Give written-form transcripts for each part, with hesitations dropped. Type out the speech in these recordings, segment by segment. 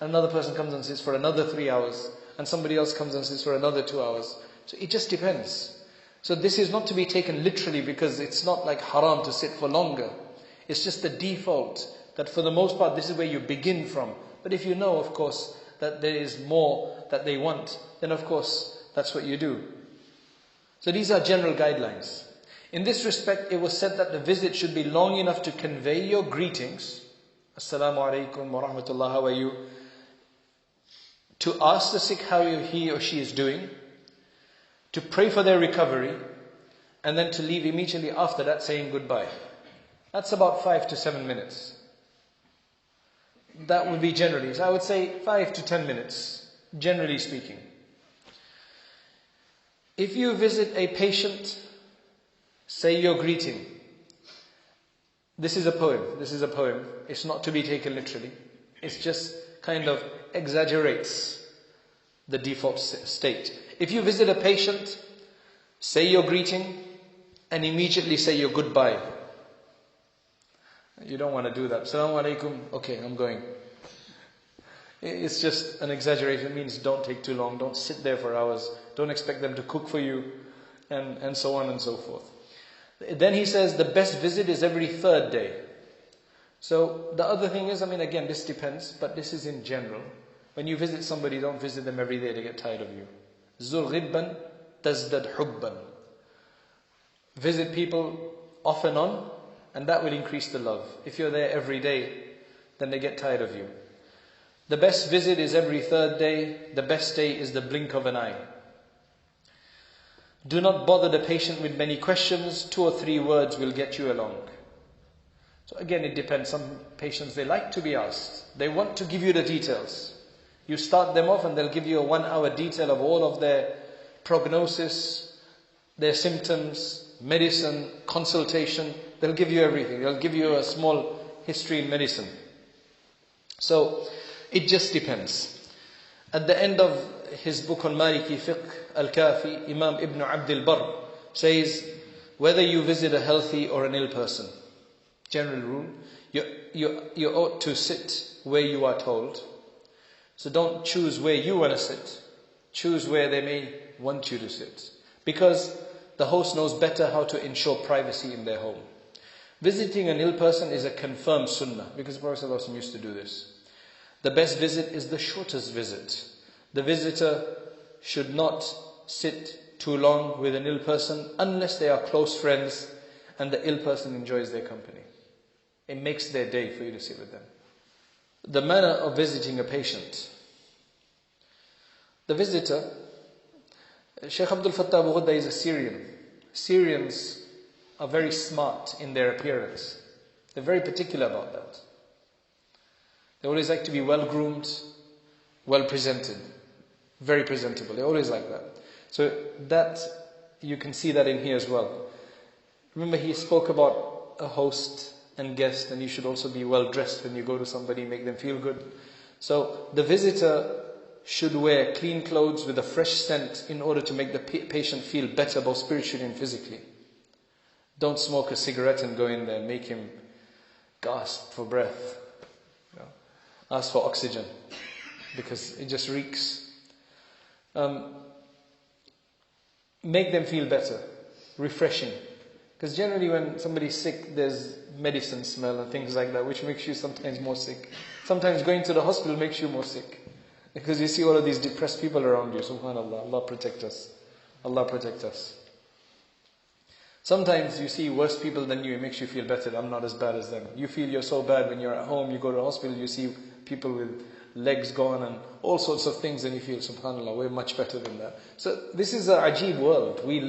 another person comes and sits for another 3 hours, and somebody else comes and sits for another 2 hours. So it just depends. So this is not to be taken literally, because it's not like haram to sit for longer. It's just the default that for the most part this is where you begin from. But if you know, of course, that there is more that they want, then of course that's what you do. So these are general guidelines. In this respect, it was said that the visit should be long enough to convey your greetings. Assalamu alaikum wa rahmatullah, how are you? To ask the sick how he or she is doing, to pray for their recovery, and then to leave immediately after that saying goodbye. That's about 5 to 7 minutes. That would be generally. So I would say 5 to 10 minutes, generally speaking. If you visit a patient, say your greeting. This is a poem. It's not to be taken literally. It's just kind of exaggerates the default state. If you visit a patient, say your greeting and immediately say your goodbye. You don't want to do that. Assalamu alaikum. Okay, I'm going. It's just an exaggeration. It means don't take too long. Don't sit there for hours. Don't expect them to cook for you, and so on and so forth. Then he says the best visit is every third day. So the other thing is, again, this depends, but this is in general. When you visit somebody, don't visit them every day, they get tired of you. Zur ghibban tazdad hubban. Visit people off and on, and that will increase the love. If you're there every day, then they get tired of you. The best visit is every third day. The best day is the blink of an eye. Do not bother the patient with many questions. 2 or 3 words will get you along. So again, it depends. Some patients, they like to be asked. They want to give you the details. You start them off and they'll give you a 1-hour detail of all of their prognosis, their symptoms, medicine, consultation. They'll give you everything. They'll give you a small history in medicine. So it just depends. At the end of his book on Maliki Fiqh Al-Kafi, Imam Ibn Abd al-Barr says, whether you visit a healthy or an ill person, general rule, you ought to sit where you are told. So don't choose where you want to sit. Choose where they may want you to sit. Because the host knows better how to ensure privacy in their home. Visiting an ill person is a confirmed sunnah, because the Prophet ﷺ used to do this. The best visit is the shortest visit. The visitor should not sit too long with an ill person unless they are close friends and the ill person enjoys their company. It makes their day for you to sit with them. The manner of visiting a patient. The visitor, Shaykh Abdul Fattah Abu Ghudda is a Syrian. Syrians are very smart in their appearance. They're very particular about that. They always like to be well groomed, well presented, very presentable. They always like that. So that, you can see that in here as well. Remember, he spoke about a host and guest, and you should also be well dressed when you go to somebody, make them feel good. So the visitor should wear clean clothes with a fresh scent in order to make the patient feel better, both spiritually and physically. Don't smoke a cigarette and go in there and make him gasp for breath. Ask for oxygen, because it just reeks. Make them feel better, refreshing. Because generally when somebody's sick, there's medicine smell and things like that, which makes you sometimes more sick. Sometimes going to the hospital makes you more sick, because you see all of these depressed people around you. Subhanallah, Allah protect us. Allah protect us. Sometimes you see worse people than you, it makes you feel better. I'm not as bad as them. You feel you're so bad when you're at home, you go to the hospital, you see people with legs gone and all sorts of things, and you feel, subhanallah, we're much better than that. So this is an ajib world. We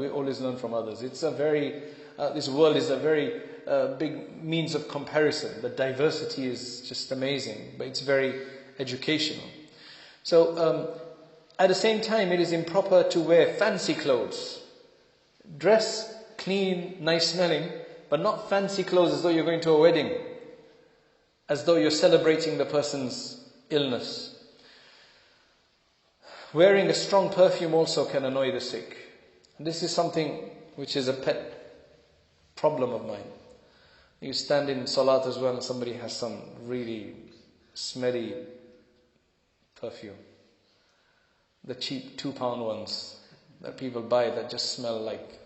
always learn from others. It's a very, this world is a very big means of comparison. The diversity is just amazing, but it's very educational. So at the same time, it is improper to wear fancy clothes. Dress clean, nice smelling, but not fancy clothes as though you're going to a wedding, as though you're celebrating the person's illness. Wearing a strong perfume also can annoy the sick. And this is something which is a pet problem of mine. You stand in salat as well and somebody has some really smelly perfume. The cheap £2 ones that people buy that just smell like,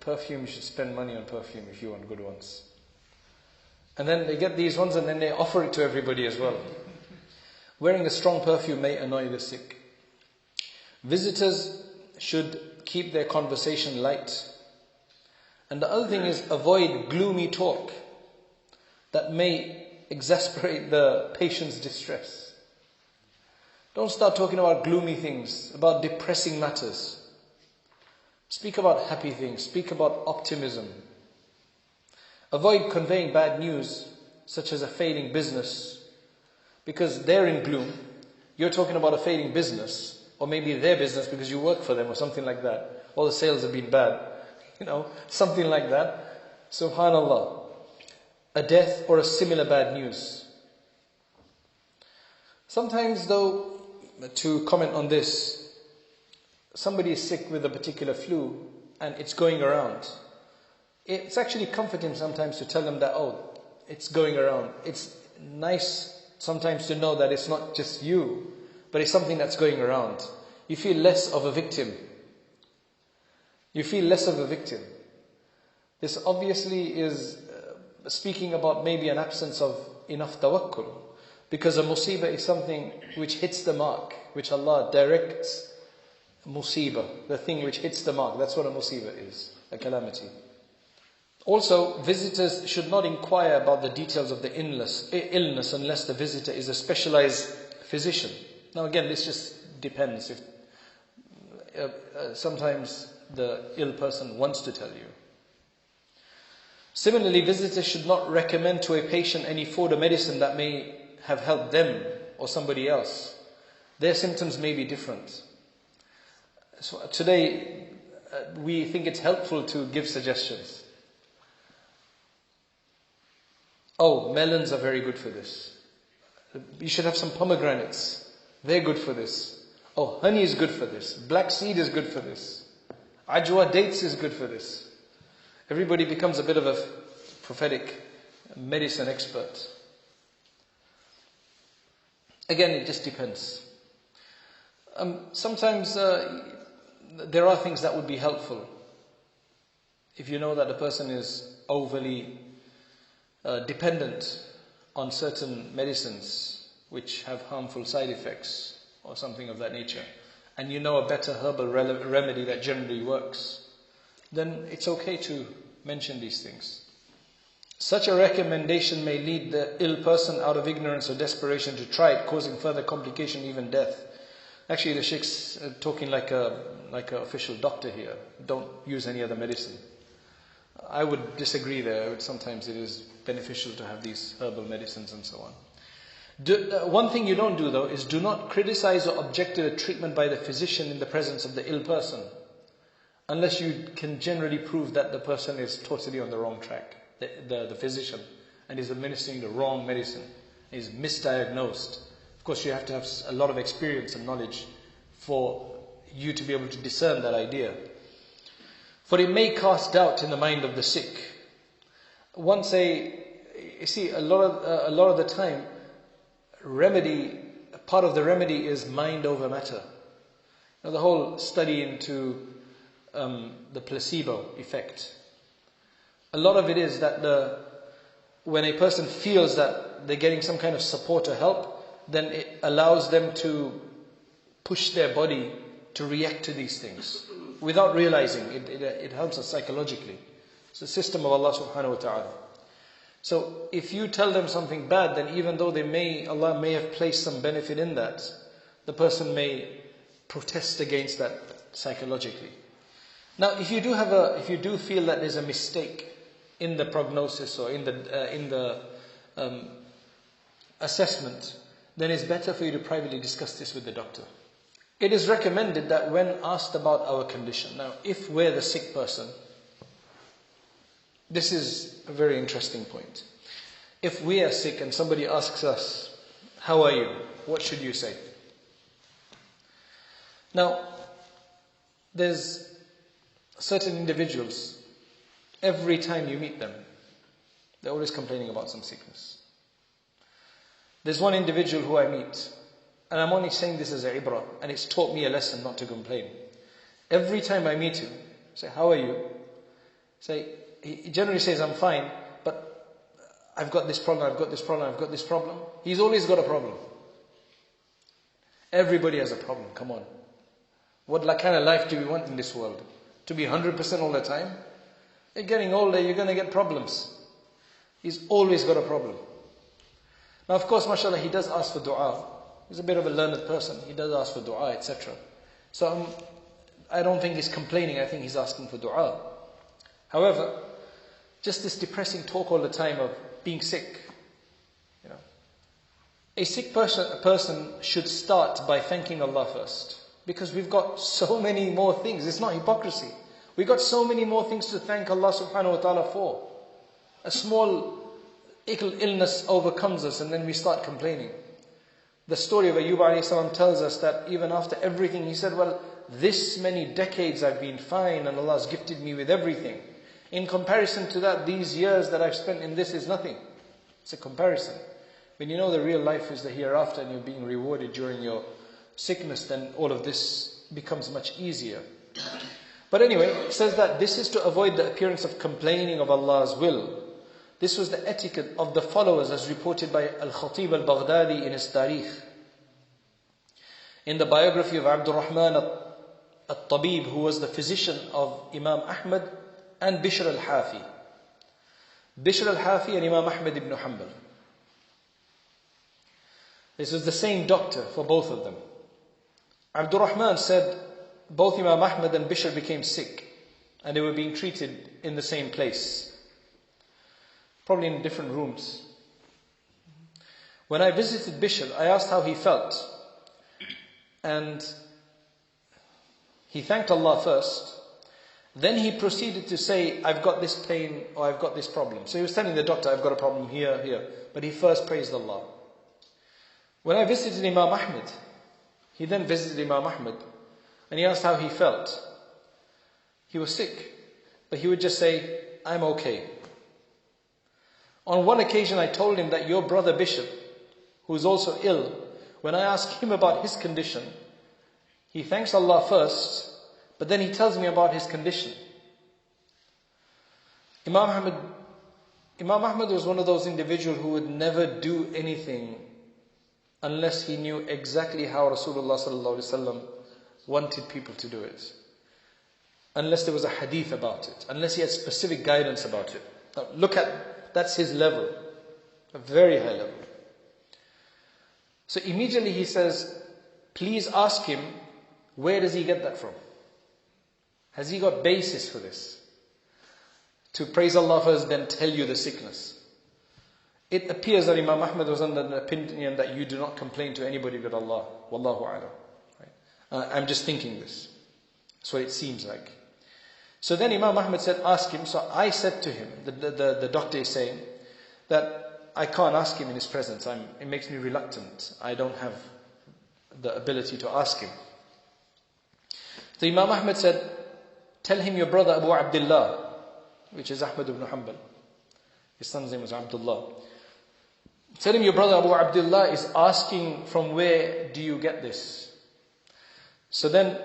perfume, you should spend money on perfume if you want good ones. And then they get these ones and then they offer it to everybody as well. Wearing a strong perfume may annoy the sick. Visitors should keep their conversation light. And the other thing is, avoid gloomy talk that may exasperate the patient's distress. Don't start talking about gloomy things, about depressing matters. Speak about happy things, speak about optimism. Avoid conveying bad news, such as a failing business, because they're in gloom. You're talking about a failing business, or maybe their business because you work for them or something like that. All the sales have been bad. Something like that. Subhanallah. A death or a similar bad news. Sometimes though, to comment on this, somebody is sick with a particular flu and it's going around. It's actually comforting sometimes to tell them that, it's going around. It's nice sometimes to know that it's not just you, but it's something that's going around. You feel less of a victim. This obviously is speaking about maybe an absence of enough tawakkul. Because a musibah is something which hits the mark, which Allah directs. Musibah, the thing which hits the mark, that's what a musibah is, a calamity. Also, visitors should not inquire about the details of the illness unless the visitor is a specialized physician. Now again, this just depends. If sometimes the ill person wants to tell you. Similarly, visitors should not recommend to a patient any food or medicine that may have helped them or somebody else. Their symptoms may be different. So today, we think it's helpful to give suggestions. Melons are very good for this. You should have some pomegranates. They're good for this. Honey is good for this. Black seed is good for this. Ajwa dates is good for this. Everybody becomes a bit of a prophetic medicine expert. Again, it just depends. Sometimes there are things that would be helpful. If you know that a person is overly dependent on certain medicines which have harmful side effects or something of that nature, and you know a better herbal remedy that generally works, then it's okay to mention these things. Such a recommendation may lead the ill person out of ignorance or desperation to try it, causing further complication, even death. Actually, the Sheikh's talking like a official doctor here. Don't use any other medicine. I would disagree there. Sometimes it is beneficial to have these herbal medicines and so on. One thing you don't do though is do not criticize or object to a treatment by the physician in the presence of the ill person, unless you can generally prove that the person is totally on the wrong track. The physician, and is administering the wrong medicine, is misdiagnosed. Of course, you have to have a lot of experience and knowledge for you to be able to discern that idea. For it may cast doubt in the mind of the sick. A lot of the time, part of the remedy is mind over matter. Now, the whole study into the placebo effect. A lot of it is that when a person feels that they're getting some kind of support or help, then it allows them to push their body to react to these things without realizing. It helps us psychologically. It's the system of Allah subhanahu wa ta'ala. So if you tell them something bad, then even though Allah may have placed some benefit in that, the person may protest against that psychologically. Now, if you do feel that there's a mistake in the prognosis or in the assessment, then it's better for you to privately discuss this with the doctor. It is recommended that when asked about our condition, now if we're the sick person, this is a very interesting point. If we are sick and somebody asks us, "How are you?" what should you say? Now, there's certain individuals, every time you meet them, they're always complaining about some sickness. There's one individual who I meet, And I'm only saying this as a ibrah, and it's taught me a lesson not to complain. Every time I meet him, I say, how are you? He generally says, I'm fine, but I've got this problem, I've got this problem, I've got this problem. He's always got a problem. Everybody has a problem, come on. What kind of life do we want in this world? To be 100% all the time? You're getting older, you're going to get problems. He's always got a problem. Now of course, mashallah, he does ask for dua. He's a bit of a learned person. He does ask for dua, etc. So I don't think he's complaining. I think he's asking for dua. However, just this depressing talk all the time of being sick. You know, a sick person should start by thanking Allah first, because we've got so many more things. It's not hypocrisy. We've got so many more things to thank Allah subhanahu wa ta'ala for. A small illness overcomes us and then we start complaining. The story of Ayyub alayhi salam tells us that even after everything, he said, well, this many decades I've been fine and Allah has gifted me with everything. In comparison to that, these years that I've spent in this is nothing. It's a comparison. When you know the real life is the hereafter and you're being rewarded during your sickness, then all of this becomes much easier. But anyway, it says that this is to avoid the appearance of complaining of Allah's will. This was the etiquette of the followers as reported by Al-Khatib al-Baghdadi in his Tarikh. In the biography of Abdul Rahman al-Tabib, who was the physician of Imam Ahmad and Bishr al-Hafi. Bishr al-Hafi and Imam Ahmad ibn Hanbal. This was the same doctor for both of them. Abdul Rahman said both Imam Ahmad and Bishr became sick and they were being treated in the same place. Probably in different rooms. When I visited Bishr, I asked how he felt. And he thanked Allah first. Then he proceeded to say, I've got this pain or I've got this problem. So he was telling the doctor, I've got a problem here, here. But he first praised Allah. When I visited Imam Ahmad, he then visited Imam Ahmad. And he asked how he felt. He was sick. But he would just say, I'm okay. On one occasion I told him that your brother Bishop, who is also ill, when I asked him about his condition, he thanks Allah first, but then he tells me about his condition. Imam Ahmad was one of those individuals who would never do anything unless he knew exactly how Rasulullah sallallahu alaihi wasallam wanted people to do it. Unless there was a hadith about it. Unless he had specific guidance about it. Now look at, that's his level. A very high level. So immediately he says, please ask him, where does he get that from? Has he got basis for this? To praise Allah first, then tell you the sickness. It appears that Imam Ahmad was under the opinion that you do not complain to anybody but Allah. Wallahu a'lam. Right? I'm just thinking this. That's what it seems like. So then Imam Ahmad said, ask him. So I said to him, the doctor is saying, that I can't ask him in his presence. It makes me reluctant. I don't have the ability to ask him. So Imam Ahmad said, tell him your brother Abu Abdullah, which is Ahmad ibn Hanbal. His son's name was Abdullah. Tell him your brother Abu Abdullah is asking, from where do you get this? So then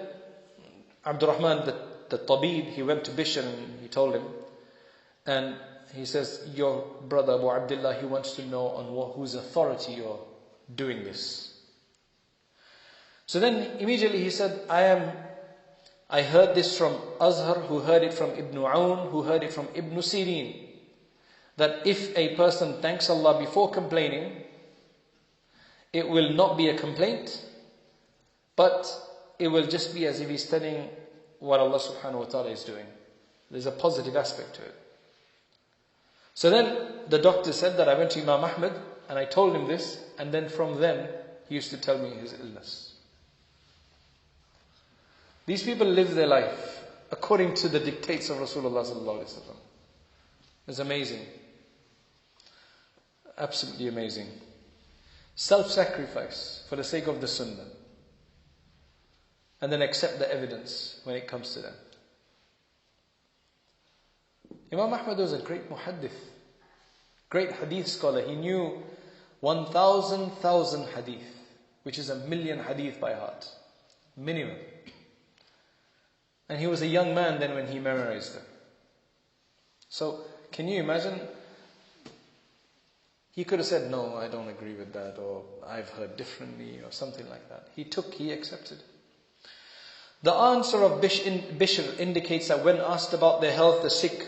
Abdul Rahman, the Tabib, he went to Bishr and he told him. And he says, your brother Abu Abdullah, he wants to know on whose authority you're doing this. So then immediately he said, I heard this from Azhar, who heard it from Ibn Aoun, who heard it from Ibn Sirin. That if a person thanks Allah before complaining, it will not be a complaint, but it will just be as if he's telling what Allah subhanahu wa ta'ala is doing. There's a positive aspect to it. So then the doctor said that I went to Imam Ahmad and I told him this, and then from then he used to tell me his illness. These people live their life according to the dictates of Rasulullah sallallahu alaihi wasallam. It's amazing. Absolutely amazing. Self-sacrifice for the sake of the sunnah. And then accept the evidence when it comes to them. Imam Ahmad was a great muhaddith, great hadith scholar. He knew 1,000 hadith. which is 1,000,000 hadith by heart. Minimum. And he was a young man then when he memorized them. So, can you imagine? He could have said, no, I don't agree with that, or I've heard differently, or something like that. He accepted. The answer of Bishr indicates that when asked about their health, the sick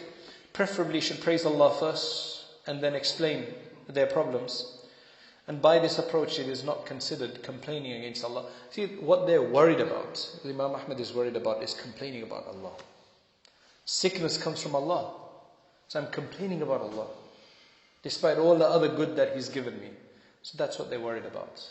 preferably should praise Allah first, and then explain their problems. And by this approach, it is not considered complaining against Allah. See, what they're worried about, Imam Ahmad is worried about, is complaining about Allah. Sickness comes from Allah. So I'm complaining about Allah, despite all the other good that He's given me. So that's what they're worried about.